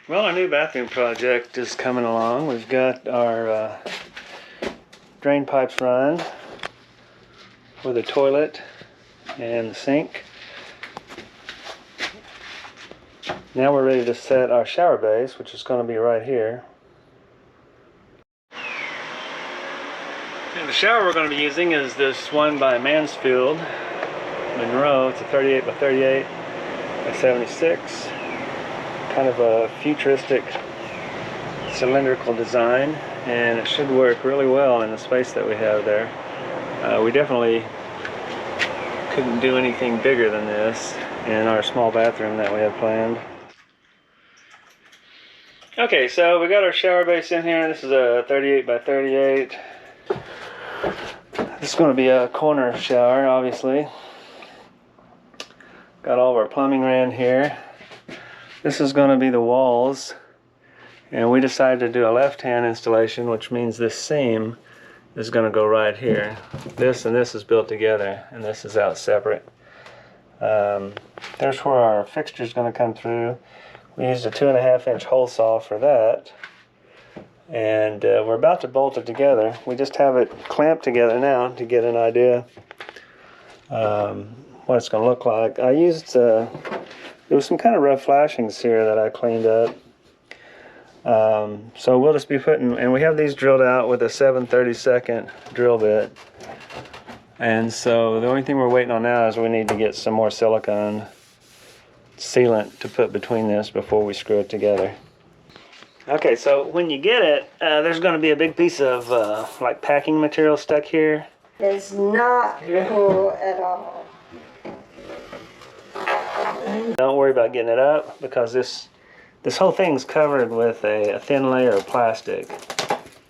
Well, our new bathroom project is coming along. We've got our drain pipes run with a toilet and the sink. Now we're ready to set our shower base, which is going to be right here. And the shower we're going to be using is this one by Mansfield Monroe. It's a 38 by 38 by 76. Kind of a futuristic cylindrical design, and it should work really well in the space that we have there. We definitely couldn't do anything bigger than this in our small bathroom that we have planned. Okay, so we got our shower base in here. This is a 38 by 38. This is going to be a corner shower, obviously. Got all of our plumbing ran here. This is going to be the walls, and we decided to do a left-hand installation, which means this seam is going to go right here. This and this is built together, and this is out separate. There's where our fixture is going to come through. We used a 2.5-inch hole saw for that, and we're about to bolt it together. We just have it clamped together now to get an idea what it's going to look like. I used there was some kind of rough flashings here that I cleaned up. So we'll just be putting, and we have these drilled out with a 7/32 drill bit. And so the only thing we're waiting on now is we need to get some more silicone sealant to put between this before we screw it together. Okay, so when you get it, there's going to be a big piece of like packing material stuck here. It's not cool at all. Don't worry about getting it up, because this whole thing's covered with a thin layer of plastic,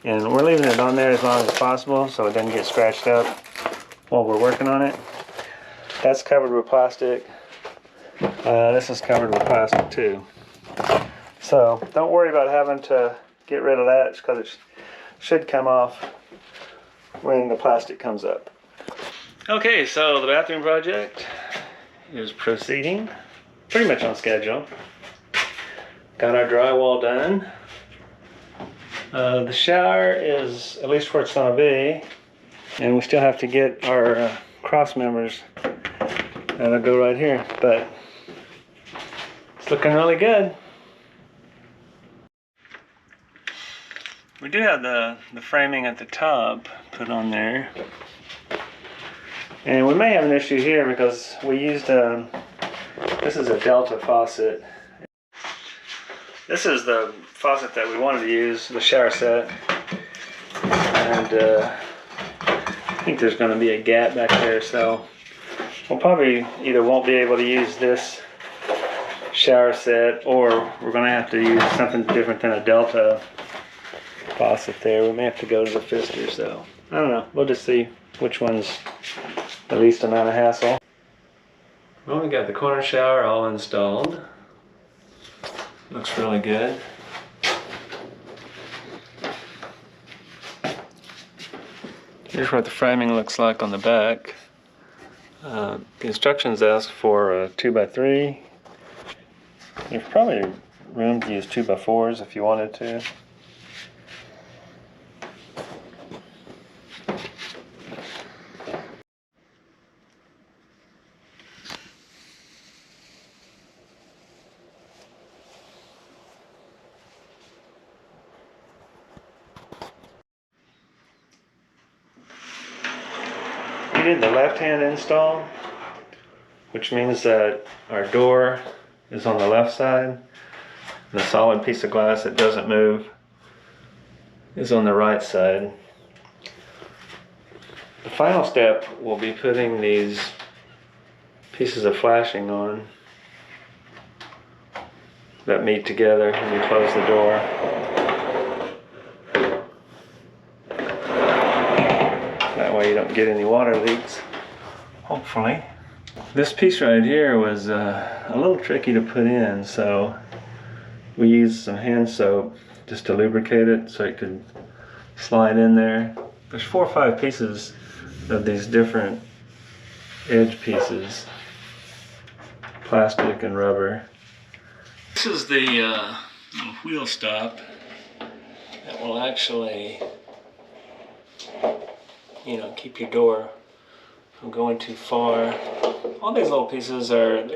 and we're leaving it on there as long as possible so it doesn't get scratched up while we're working on it. That's covered with plastic. This is covered with plastic too. So don't worry about having to get rid of that, because it should come off when the plastic comes up. Okay, so the bathroom project is proceeding pretty much on schedule. Got our drywall done. The shower is at least where it's going to be, and we still have to get our cross members that'll go right here, but it's looking really good. We do have the framing at the top put on there, and we may have an issue here because we used this is a Delta faucet. This is the faucet that we wanted to use, the shower set, and I think there's going to be a gap back there, so we'll probably either won't be able to use this shower set, or we're going to have to use something different than a Delta faucet there. We may have to go to the Pfister, so I don't know. We'll just see which one's the least amount of hassle. Well, we got the corner shower all installed. Looks really good. Here's what the framing looks like on the back. The instructions ask for a 2x3. There's probably room to use 2x4s if you wanted to. We did the left-hand install, which means that our door is on the left side. The solid piece of glass that doesn't move is on the right side. The final step will be putting these pieces of flashing on that meet together when you close the door. That way you don't get any water leaks, hopefully. This piece right here was a little tricky to put in, so we used some hand soap just to lubricate it so it could slide in there. There's 4 or 5 pieces of these different edge pieces, plastic and rubber. This is the little wheel stop that will actually, you know, keep your door from going too far. All these little pieces are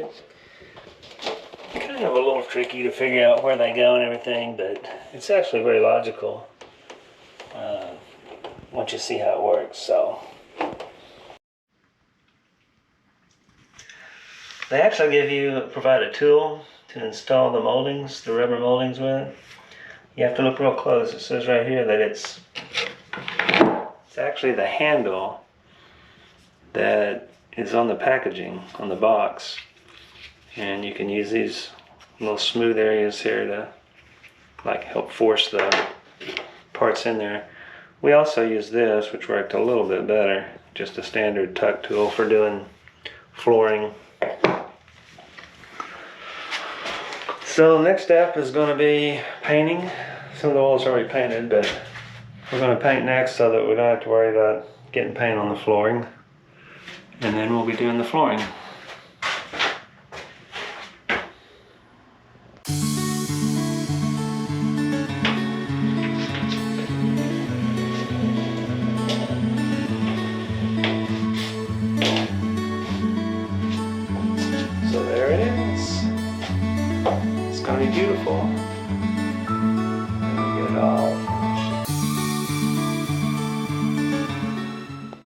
kind of a little tricky to figure out where they go and everything, but it's actually very logical once you see how it works. So they actually provide a tool to install the moldings, the rubber moldings with. You have to look real close. It says right here that it's actually the handle that is on the packaging, on the box. And you can use these little smooth areas here to like help force the parts in there. We also use this, which worked a little bit better, just a standard tuck tool for doing flooring. So the next step is going to be painting. Some of the walls are already painted, but we're going to paint next so that we don't have to worry about getting paint on the flooring. And then we'll be doing the flooring. So there it is. It's going to be beautiful.